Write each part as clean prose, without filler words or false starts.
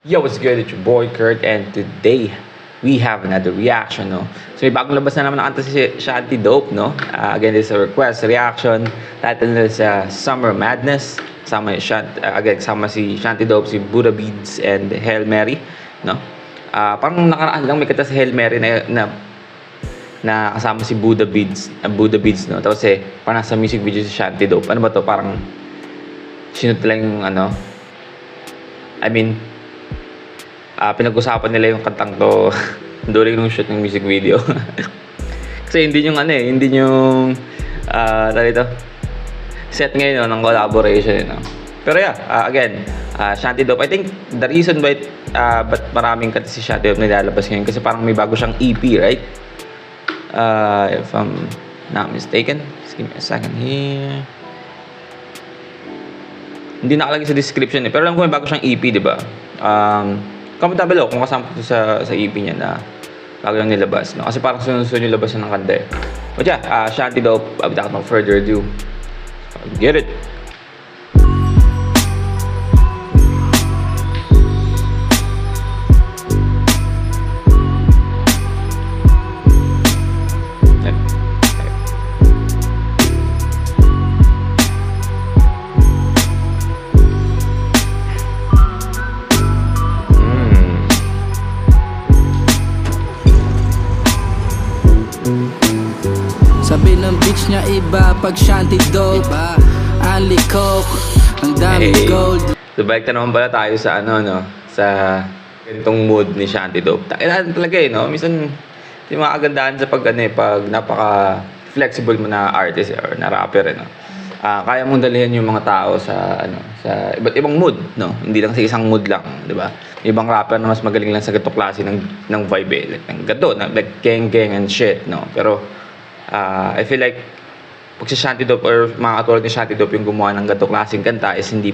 Yo, what's good? It's your boy Kurt, and today we have another reaction, no? So may bagong labas na naman ng kanta si Shanty Dope, no? Again, this is a request reaction. Title nila sa Summer Madness. Sama si Shanty Dope, si Buddha Beats, and Hail Mary, no? Parang nakaraan lang may kanta si Hail Mary na kasama si Buddha Beats, no? Tapos parang nasa music video si Shanty Dope. Ano ba to? Parang sinut lang yung pinag-usapan nila yung kantang to during nung shoot ng music video. Kasi hindi yung set ngayon ng collaboration, no? Pero again, Shanty Dope, I think the reason why ba't maraming kanta si Shanty Dope na nilalabas ngayon kasi parang may bago siyang EP, right? If I'm not mistaken, just give me a second here. Hindi nakalagay sa description pero alam ko may bago siyang EP, di ba? Comment down below kung kasama ko sa EP niya na bago lang nilabas, no? Kasi parang sunod-sunod yung labas ng kanta. But Shanty Dope, without no further ado, get it! Sabi ng bitch niya iba pag Shanty Dope, only coke, ang daming gold. So balik na naman pala tayo sa sa ganitong mood ni Shanty Dope. Kailangan talaga no? Minsan yung mga kagandahan sa pag napaka-flexible mo na artist or na rapper, no? Kaya mong dalhin yung mga tao sa iba't ibang mood, no? Hindi lang sa isang mood lang, di ba? Ibang rapper na mas magaling lang sa ganitong klase ng vibe, like, ng gato, like gang and shit, no? Pero I feel like pag si Shanty Dope or mga katulad ni Shanty Dope yung gumawa ng ganitong klaseng kanta is hindi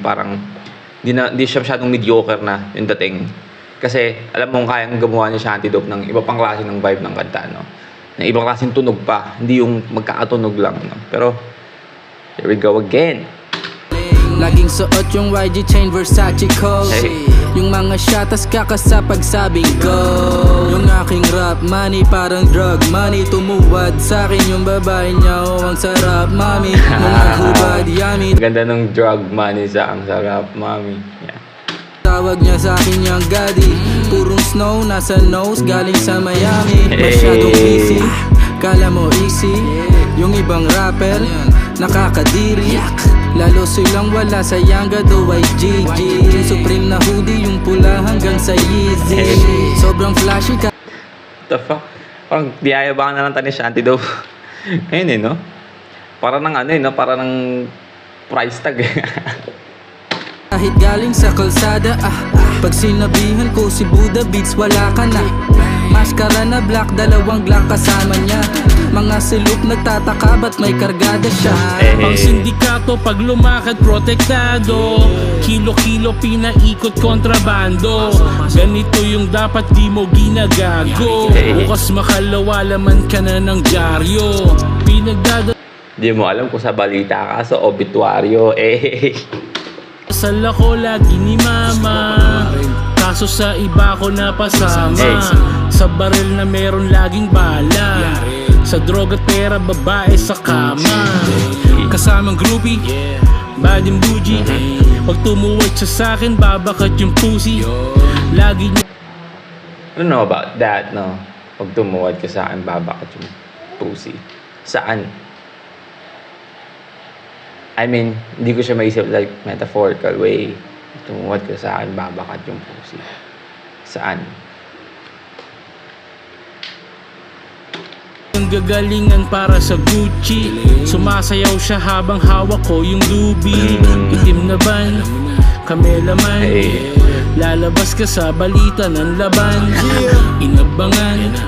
siya masyadong mediocre na yung dating. Kasi alam mong kayang gumawa ni Shanty Dope ng iba pang klase ng vibe ng kanta, no? Na ibang klaseng tunog pa, hindi yung magkakatunog lang, no? Pero here we go again. Laging suot yung YG chain Versace coat, yung mga shatas kakasa pagsabing go. Yung aking rap money parang drug money. Tumuwad sa akin yung babae niya, oh ang sarap mami. Mga hubad yummy. Ganda ng drug money sa ang sarap mami. Tawag niya sa akin yung gaddy. Purong snow nasa nose galing sa Miami. Masyadong busy, kala mo easy. Yung ibang rapper nakakadiri, lalo silang wala sa Yanga do ay GG. Yung Supreme na hoodie, yung pula hanggang sa Yeezy. Sobrang flashy ka. What the fuck? Parang diyayabangan na lang tayo ni Shanty Dope. Ayun no? Para ng para ng price tag. Kahit galing sa kalsada, pag sinabihan ko si Buddha Beats, wala ka na. Maskara na black, dalawang glock kasama niya. Mga silip nagtataka ba't may kargada siya. Ang sindikato pag lumakad protektado, kilo-kilo pinaikot kontrabando. Ganito yung dapat di mo ginagago. Bukas makalawa laman ka na ng dyaryo. Di mo alam kung sa balita ka, sa obituaryo. Sala ko lagi ni mama, kaso sa iba ko napasama. Sa baril na meron laging bala, sa droga at pera babae sa kama. Kasamang groupie, bad and bougie. Pag tumuwad siya sa'kin babakat yung pussy. Lagi niya I don't know about that, no? Pag tumuwad ka sa akin, babakat yung pussy. Saan? I mean, hindi ko siya maisip like metaphorical way. Tumuwad ka sa akin, babakat yung pussy. Saan? yung gagalingan para sa Gucci. Sumasayaw siya habang hawak ko yung lubi. Itim na ban, kamelaman. Lalabas ka sa balita ng laban. Inabangan,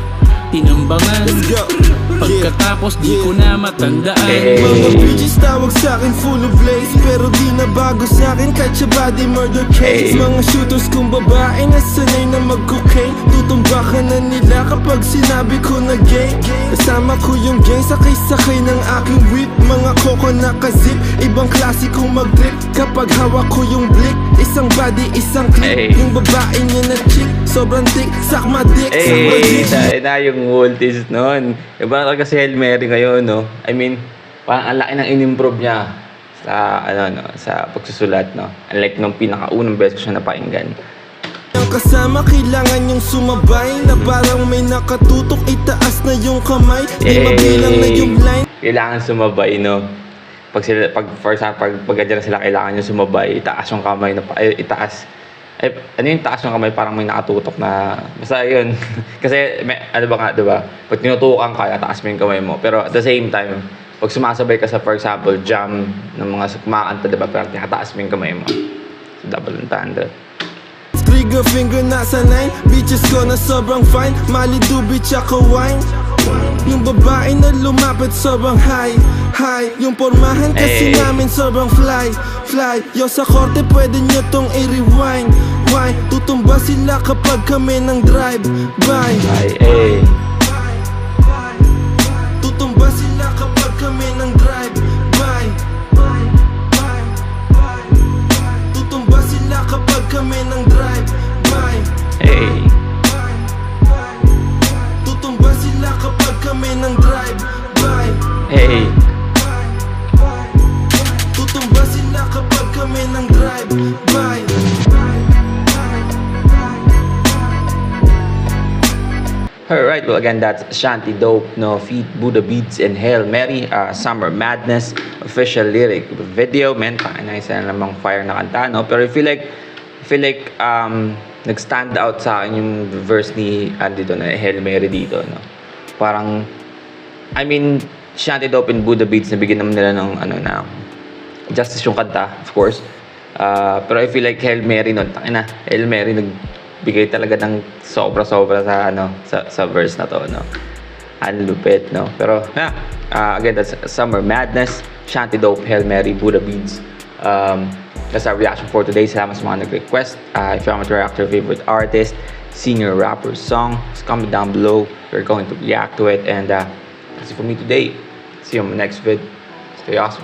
tinambangan. Let's go. Pagkatapos di ko na matandaan. Mga bitches tawag sa'kin full of lace, pero di na bago sa'kin kahit siya body murder case. Mga shooters kung babae na sanay na mag-cocaine, tutumba ka na nila kapag sinabi ko na gay. Kasama ko yung gang, sakay-sakay ng aking whip. Mga koko nakazip, ibang klase kong mag-trip. Kapag hawak ko yung blick, isang body, isang clip. Yung babae niya na chick, sobrang thick, suck my dick, suck my dick. Dahil na yung voltage noon. Iba na talaga si Hail Mary ngayon, no? I mean, parang ang laki ng in-improve niya sa, sa pagsusulat, no? Unlike nung pinakaunang beses ko siya napakinggan. Ang kasama kailangan yung sumabay, na parang may nakatutok, itaas na yung kamay. Di mabilang na yung line. Kailangan sumabay, no? For example, pag ganyan sila, kailangan yung sumabay, itaas yung kamay, itaas. Ano yung taas ng kamay, parang may nakatutok na, basta yun. Kasi, ano ba nga, diba? Pag tinutukan ka, taas mo yung kamay mo. Pero at the same time, pag sumasabay ka sa, for example, jam ng mga kumakanta, diba? Parang tinataas mo yung kamay mo. So, double entendre. Trigger finger nasa 9, bitches ko na sobrang fine. Mali dubi tsaka wine. Yung babae na lumapit sobrang high, high. Yung pormahan kasi namin sobrang fly, fly. Yo sa korte pwede nyo tong i-rewind. Why? Tutumba sila kapag kami ng drive by. Tutumba sila kapag kami ng drive by. Tutumba sila kapag kami ng drive by. Tutumba sila kapag kami ng drive by. Tutumba sila kapag kami ng drive by. Alright, well again, that's Shanty Dope, no, feat Buddha Beats and Hail Mary, Summer Madness, official lyric video, man, isa na namang fire na kanta, no? Pero I feel like, nag-stand out sa akin yung verse ni Andy doon, Hail Mary dito, no? Parang, I mean, Shanty Dope and Buddha Beats, nabigyan naman nila ng, justice yung kanta, of course. Pero I feel like Hail Mary nun, Hail Mary nagbigay talaga ng sobra-sobra sa verse na to, no? Ang lupit, no? Pero, again, that's Summer Madness, Shanty Dope, Hail Mary, Buddha Beats. That's our reaction for today. Salamat sa mga nag-request. If you want to react to your favorite artist, singer, rapper, song, just comment down below. We're going to react to it. And that's it for me today. See you on the next vid. Stay awesome.